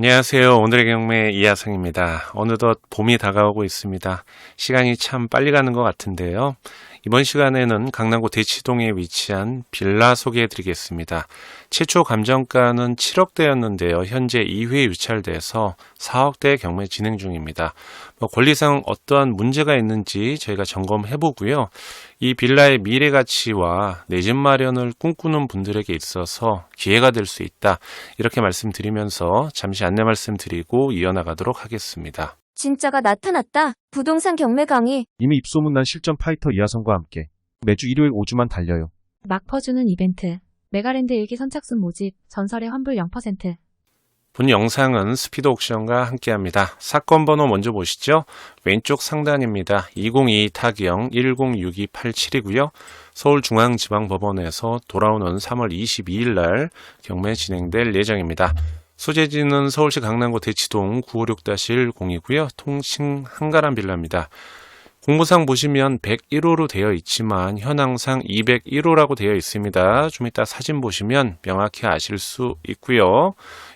안녕하세요. 오늘의 경매 이하성입니다. 어느덧 봄이 다가오고 있습니다. 시간이 참 빨리 가는 것 같은데요. 이번 시간에는 강남구 대치동에 위치한 빌라 소개해 드리겠습니다. 최초 감정가는 7억대였는데요. 현재 2회 유찰돼서 4억대 경매 진행 중입니다. 권리상 어떠한 문제가 있는지 저희가 점검해 보고요. 이 빌라의 미래 가치와 내 집 마련을 꿈꾸는 분들에게 있어서 기회가 될 수 있다. 이렇게 말씀드리면서 잠시 안내 말씀드리고 이어나가도록 하겠습니다. 진짜가 나타났다. 부동산 경매 강의. 이미 입소문난 실전 파이터 이하성과 함께 매주 일요일 5주만 달려요. 막 퍼주는 이벤트. 메가랜드 일기 선착순 모집. 전설의 환불 0%. 본 영상은 스피드 옥션과 함께합니다. 사건 번호 먼저 보시죠. 왼쪽 상단입니다. 2022 타경 106287이고요. 서울중앙지방법원에서 돌아오는 3월 22일 날 경매 진행될 예정입니다. 소재지는 서울시 강남구 대치동 956-10이고요. 통칭 한가람 빌라입니다. 공모상 보시면 101호로 되어 있지만 현황상 201호라고 되어 있습니다. 좀 이따 사진 보시면 명확히 아실 수 있고요.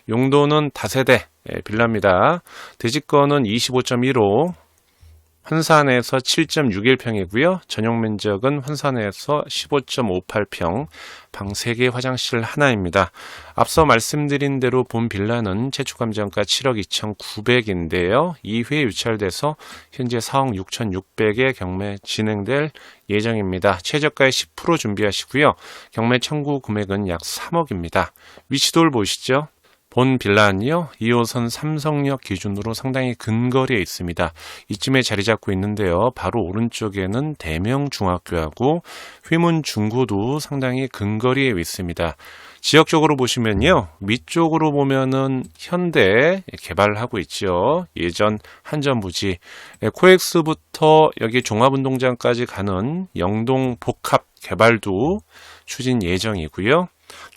용도는 다세대 빌라입니다. 대지권은 25.15, 환산해서 7.61평이고요. 전용 면적은 환산해서 15.58평, 방 3개, 화장실 하나입니다. 앞서 말씀드린 대로 본 빌라는 최초 감정가 7억 2,900인데요. 2회 유찰돼서 현재 4억 6,600에 경매 진행될 예정입니다. 최저가의 10% 준비하시고요. 경매 청구 금액은 약 3억입니다. 위치도를 보시죠. 본 빌라는요, 2호선 삼성역 기준으로 상당히 근거리에 있습니다. 이쯤에 자리 잡고 있는데요. 바로 오른쪽에는 대명중학교하고 휘문중고도 상당히 근거리에 있습니다. 지역적으로 보시면요, 위쪽으로 보면은 현대 개발하고 있죠. 예전 한전부지, 코엑스부터 여기 종합운동장까지 가는 영동 복합 개발도 추진 예정이고요.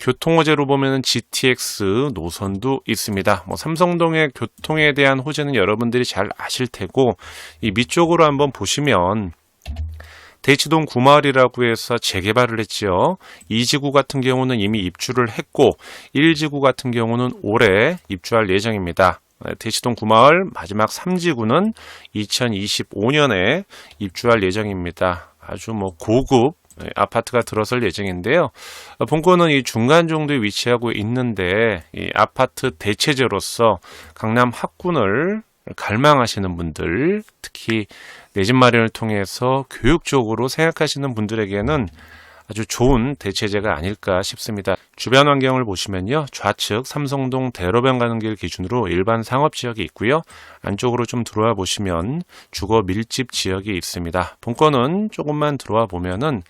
교통호재로 보면 GTX 노선도 있습니다. 삼성동의 교통에 대한 호재는 여러분들이 잘 아실 테고, 이 밑쪽으로 한번 보시면 대치동 구마을이라고 해서 재개발을 했죠. 2지구 같은 경우는 이미 입주를 했고 1지구 같은 경우는 올해 입주할 예정입니다. 대치동 구마을 마지막 3지구는 2025년에 입주할 예정입니다. 아주 고급 아파트가 들어설 예정인데요. 본건은 이 중간 정도에 위치하고 있는데 이 아파트 대체제로서 강남 학군을 갈망하시는 분들, 특히 내 집 마련을 통해서 교육적으로 생각하시는 분들에게는 아주 좋은 대체제가 아닐까 싶습니다. 주변 환경을 보시면요. 좌측 삼성동 대로변 가는 길 기준으로 일반 상업지역이 있고요. 안쪽으로 좀 들어와 보시면 주거 밀집 지역이 있습니다. 본건은 조금만 들어와 보면은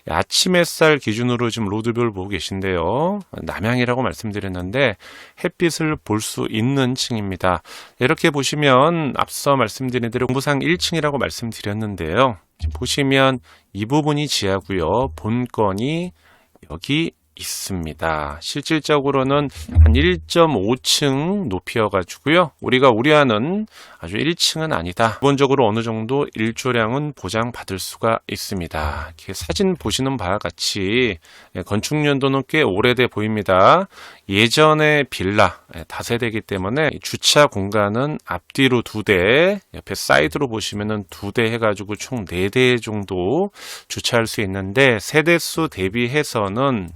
아침 햇살 기준으로 지금 로드뷰를 보고 계신데요. 남향이라고 말씀드렸는데 햇빛을 볼 수 있는 층입니다. 이렇게 보시면 앞서 말씀드린 대로 공부상 1층이라고 말씀드렸는데요. 지금 보시면 이 부분이 지하고요. 본건이 여기 있습니다. 실질적으로는 한 1.5층 높이여가지고요. 우리가 우려하는 아주 1층은 아니다. 기본적으로 어느 정도 일조량은 보장받을 수가 있습니다. 이렇게 사진 보시는 바와 같이 건축 연도는 꽤 오래돼 보입니다. 예전의 빌라 다세대이기 때문에 주차 공간은 앞뒤로 2대, 옆에 사이드로 보시면은 2대 해가지고 총 4대 정도 주차할 수 있는데 세대수 대비해서는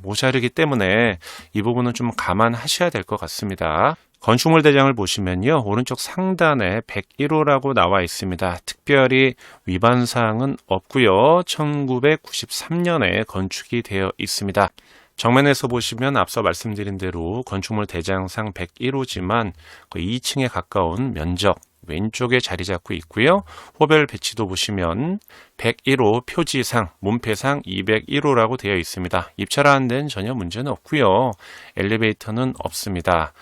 모자르기 때문에 이 부분은 좀 감안하셔야 될 것 같습니다. 건축물 대장을 보시면요. 오른쪽 상단에 101호라고 나와 있습니다. 특별히 위반사항은 없고요. 1993년에 건축이 되어 있습니다. 정면에서 보시면 앞서 말씀드린 대로 건축물 대장상 101호지만 2층에 가까운 면적, 왼쪽에 자리 잡고 있고요. 호별 배치도 보시면 101호 표지상, 문패상 201호라고 되어 있습니다. 입찰하는 데는 전혀 문제는 없고요. 엘리베이터는 없습니다.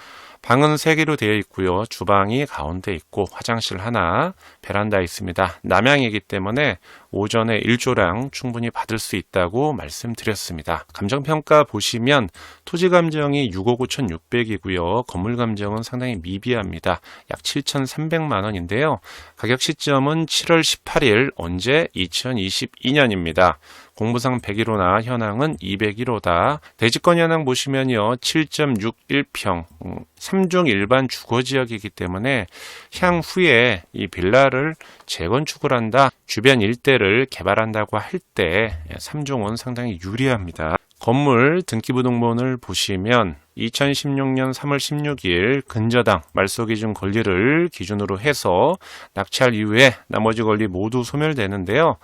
방은 3개로 되어 있고요. 주방이 가운데 있고 화장실 하나, 베란다 있습니다. 남향이기 때문에 오전에 일조량 충분히 받을 수 있다고 말씀드렸습니다. 감정평가 보시면 토지 감정이 6억 5,600이고요. 건물 감정은 상당히 미비합니다. 약 7,300만 원인데요. 가격 시점은 7월 18일, 언제 2022년입니다. 공부상 101호나 현황은 201호다. 대지권 현황 보시면요. 7.61평, 3중 일반 주거지역이기 때문에 향후에 이 빌라를 재건축을 한다, 주변 일대를 개발한다고 할 때 3중은 상당히 유리합니다. 건물 등기부등본을 보시면 2016년 3월 16일 근저당 말소기준 권리를 기준으로 해서 낙찰 이후에 나머지 권리 모두 소멸되는데요.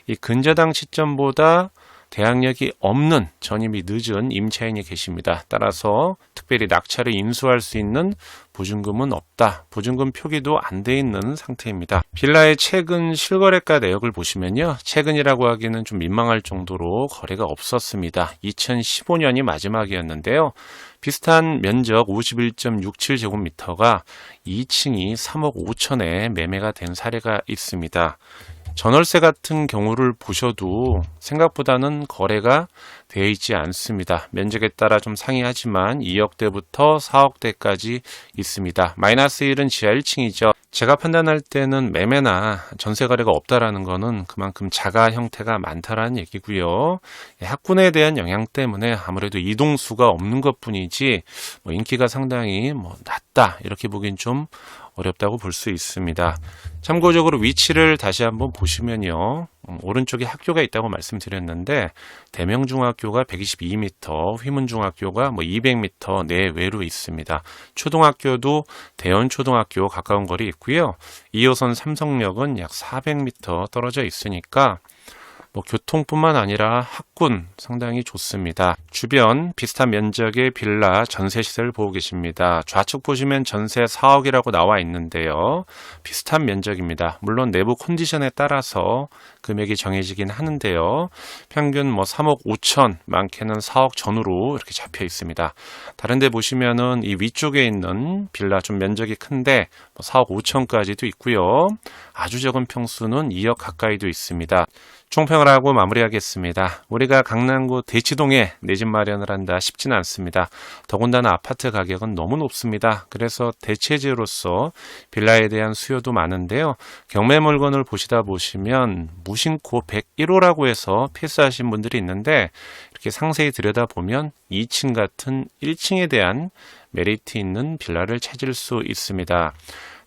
이 근저당 시점보다 대항력이 없는, 전입이 늦은 임차인이 계십니다. 따라서 특별히 낙찰을 인수할 수 있는 보증금은 없다. 보증금 표기도 안 돼 있는 상태입니다. 빌라의 최근 실거래가 내역을 보시면요. 최근이라고 하기는 좀 민망할 정도로 거래가 없었습니다. 2015년이 마지막이었는데요. 비슷한 면적 51.67제곱미터가 2층이 3억 5천에 매매가 된 사례가 있습니다. 전월세 같은 경우를 보셔도 생각보다는 거래가 되어 있지 않습니다. 면적에 따라 좀 상이하지만 2억대부터 4억대까지 있습니다. 마이너스 1은 지하 1층이죠. 제가 판단할 때는 매매나 전세 거래가 없다라는 거는 그만큼 자가 형태가 많다라는 얘기고요. 학군에 대한 영향 때문에 아무래도 이동수가 없는 것뿐이지 인기가 상당히 낮다 이렇게 보긴 좀 어렵다고 볼 수 있습니다. 참고적으로 위치를 다시 한번 보시면요. 오른쪽에 학교가 있다고 말씀드렸는데 대명중학교가 122m, 휘문중학교가 200m 내외로 있습니다. 초등학교도 대원초등학교 가까운 거리 있고요. 2호선 삼성역은 약 400m 떨어져 있으니까 교통뿐만 아니라 학군 상당히 좋습니다. 주변 비슷한 면적의 빌라 전세시설 보고 계십니다. 좌측 보시면 전세 4억이라고 나와 있는데요. 비슷한 면적입니다. 물론 내부 컨디션에 따라서 금액이 정해지긴 하는데요. 평균 3억 5천, 많게는 4억 전후로 이렇게 잡혀 있습니다. 다른 데 보시면은 이 위쪽에 있는 빌라 좀 면적이 큰데 4억 5천까지도 있고요. 아주 적은 평수는 2억 가까이도 있습니다. 총평을 하고 마무리하겠습니다. 우리가 강남구 대치동에 내 집 마련을 한다 쉽지는 않습니다. 더군다나 아파트 가격은 너무 높습니다. 그래서 대체제로서 빌라에 대한 수요도 많은데요. 경매 물건을 보시면 무신코 101호라고 해서 패스하신 분들이 있는데 이렇게 상세히 들여다보면 2층 같은 1층에 대한 메리트 있는 빌라를 찾을 수 있습니다.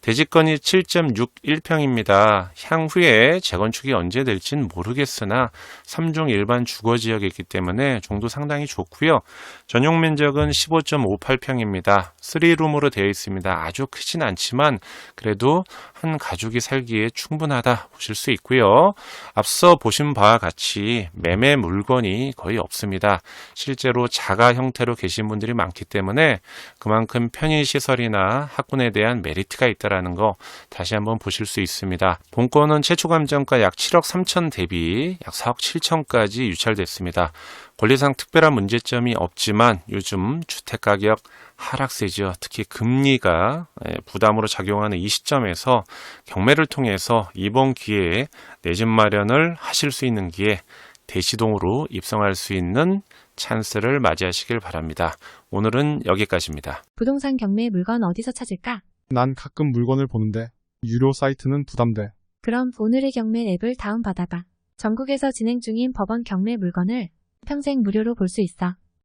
대지권이 7.61평입니다. 향후에 재건축이 언제 될진 모르겠으나 3중 일반 주거지역이기 때문에 정도 상당히 좋고요. 전용 면적은 15.58평입니다. 3룸으로 되어 있습니다. 아주 크진 않지만 그래도 한 가족이 살기에 충분하다 보실 수 있고요. 앞서 보신 바와 같이 매매 물건이 거의 없습니다. 실제로 자가 형태로 계신 분들이 많기 때문에 그만큼 편의시설이나 학군에 대한 메리트가 있다는 거 다시 한번 보실 수 있습니다. 본건은 최초 감정가 약 7억 3천 대비 약 4억 7천까지 유찰됐습니다. 권리상 특별한 문제점이 없지만 요즘 주택가격 하락세죠. 특히 금리가 부담으로 작용하는 이 시점에서 경매를 통해서 이번 기회에 내 집 마련을 하실 수 있는 기회, 대치동으로 입성할 수 있는 찬스를 맞이하시길 바랍니다. 오늘은 여기까지입니다. 부동산 경매 물건 어디서 찾을까? 난 가끔 물건을 보는데 유료 사이트는 부담돼. 그럼 오늘의 경매 앱을 다운받아봐. 전국에서 진행 중인 법원 경매 물건을 평생 무료로 볼 수 있어.